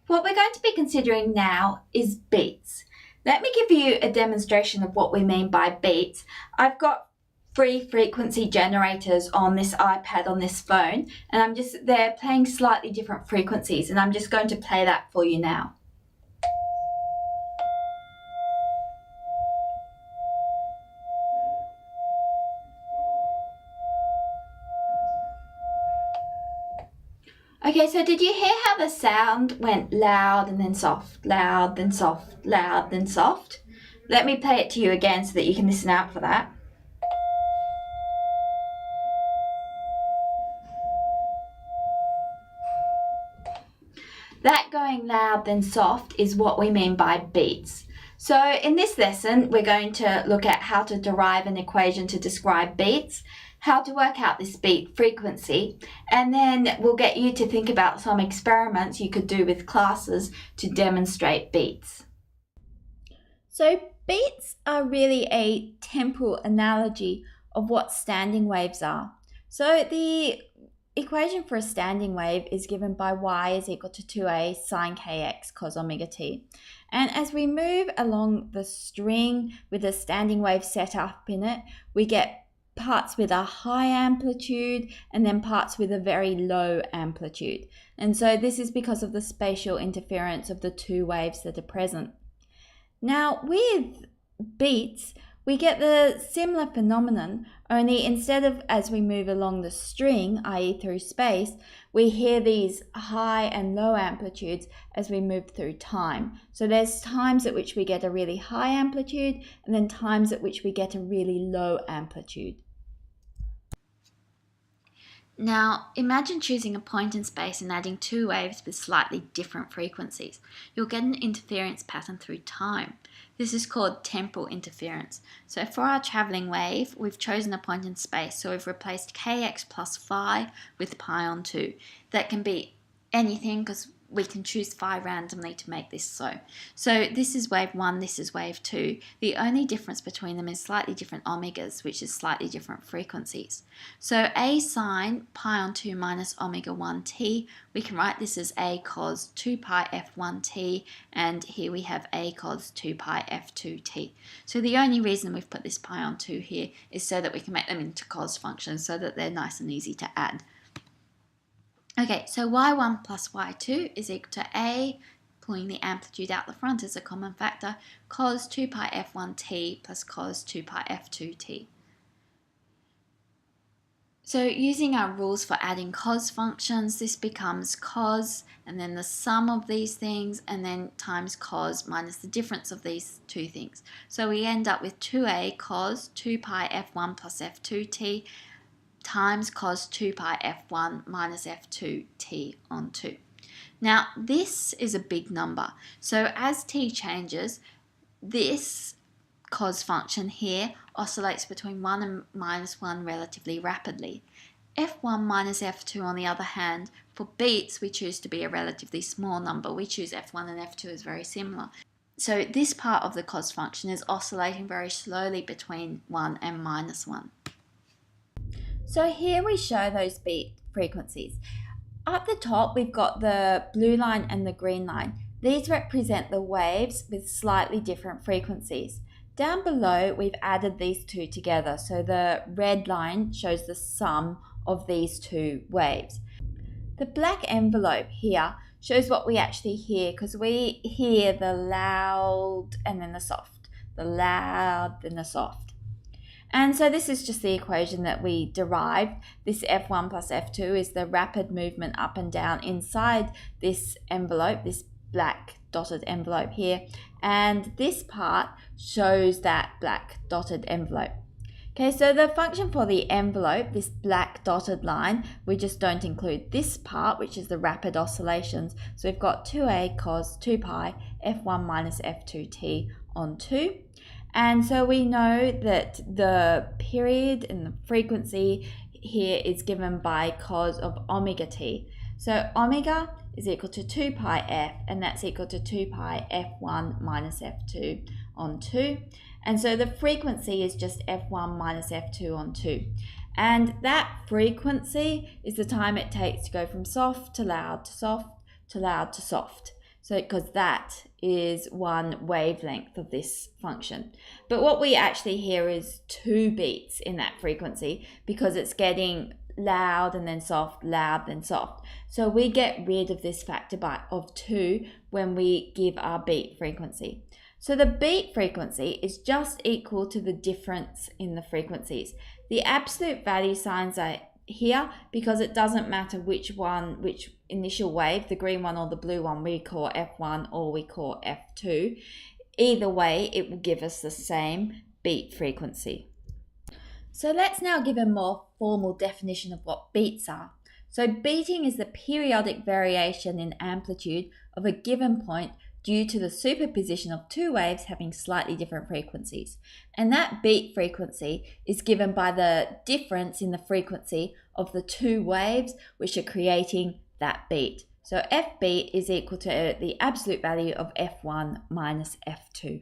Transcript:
What we're going to be considering now is beats. Let me give you a demonstration of what we mean by beats. I've got 3 frequency generators on this iPad on this phone, and they're playing slightly different frequencies, and I'm just going to play that for you now. Okay, so did you hear how the sound went loud and then soft, loud, then soft, loud, then soft? Let me play it to you again so that you can listen out for that. That going loud then soft is what we mean by beats. So in this lesson, we're going to look at how to derive an equation to describe beats, how to work out this beat frequency, and then we'll get you to think about some experiments you could do with classes to demonstrate beats. So beats are really a temporal analogy of what standing waves are. So the equation for a standing wave is given by y is equal to 2a sine kx cos omega t. And as we move along the string with a standing wave set up in it, we get parts with a high amplitude and then parts with a very low amplitude. And so this is because of the spatial interference of the two waves that are present. Now with beats, we get the similar phenomenon, only instead of as we move along the string, i.e. through space, we hear these high and low amplitudes as we move through time. So there's times at which we get a really high amplitude and then times at which we get a really low amplitude. Now, imagine choosing a point in space and adding two waves with slightly different frequencies. You'll get an interference pattern through time. This is called temporal interference. So for our travelling wave, we've chosen a point in space, so we've replaced kx plus phi with pi on 2. That can be anything because we can choose phi randomly to make this so. So this is wave 1, this is wave 2. The only difference between them is slightly different omegas, which is slightly different frequencies. So a sine pi on 2 minus omega 1t, we can write this as a cos 2 pi f1t, and here we have a cos 2 pi f2t. So the only reason we've put this pi on 2 here is so that we can make them into cos functions so that they're nice and easy to add. Okay, so y1 plus y2 is equal to a, pulling the amplitude out the front as a common factor, cos 2 pi f1t plus cos 2 pi f2t. So using our rules for adding cos functions, this becomes cos and then the sum of these things and then times cos minus the difference of these two things. So we end up with 2a cos 2 pi f1 plus f2t times cos 2 pi f1 minus f2t on 2. Now this is a big number, so as t changes, this cos function here oscillates between 1 and minus 1 relatively rapidly. f1 minus f2 on the other hand, for beats we choose to be a relatively small number. We choose f1 and f2 as very similar. So this part of the cos function is oscillating very slowly between 1 and minus 1. So here we show those beat frequencies. Up the top, we've got the blue line and the green line. These represent the waves with slightly different frequencies. Down below, we've added these two together. So the red line shows the sum of these two waves. The black envelope here shows what we actually hear, because we hear the loud and then the soft, the loud then the soft. And so this is just the equation that we derived. This f1 plus f2 is the rapid movement up and down inside this envelope, this black dotted envelope here. And this part shows that black dotted envelope. Okay, so the function for the envelope, this black dotted line, we just don't include this part, which is the rapid oscillations. So we've got 2a cos 2 pi f1 minus f2t on 2. And so we know that the period and the frequency here is given by cos of omega t. So omega is equal to 2 pi f, and that's equal to 2 pi f1 minus f2 on 2. And so the frequency is just f1 minus f2 on 2. And that frequency is the time it takes to go from soft to loud to soft to loud to soft. So because that is one wavelength of this function. But what we actually hear is 2 beats in that frequency because it's getting loud and then soft, loud then soft. So we get rid of this factor of 2 when we give our beat frequency. So the beat frequency is just equal to the difference in the frequencies. The absolute value signs are here because it doesn't matter which initial wave, the green one or the blue one, we call F1 or we call F2. Either way, it will give us the same beat frequency. So let's now give a more formal definition of what beats are. So beating is the periodic variation in amplitude of a given point due to the superposition of 2 waves having slightly different frequencies. And that beat frequency is given by the difference in the frequency of the 2 waves which are creating that beat. So F beat is equal to the absolute value of F1 minus F2.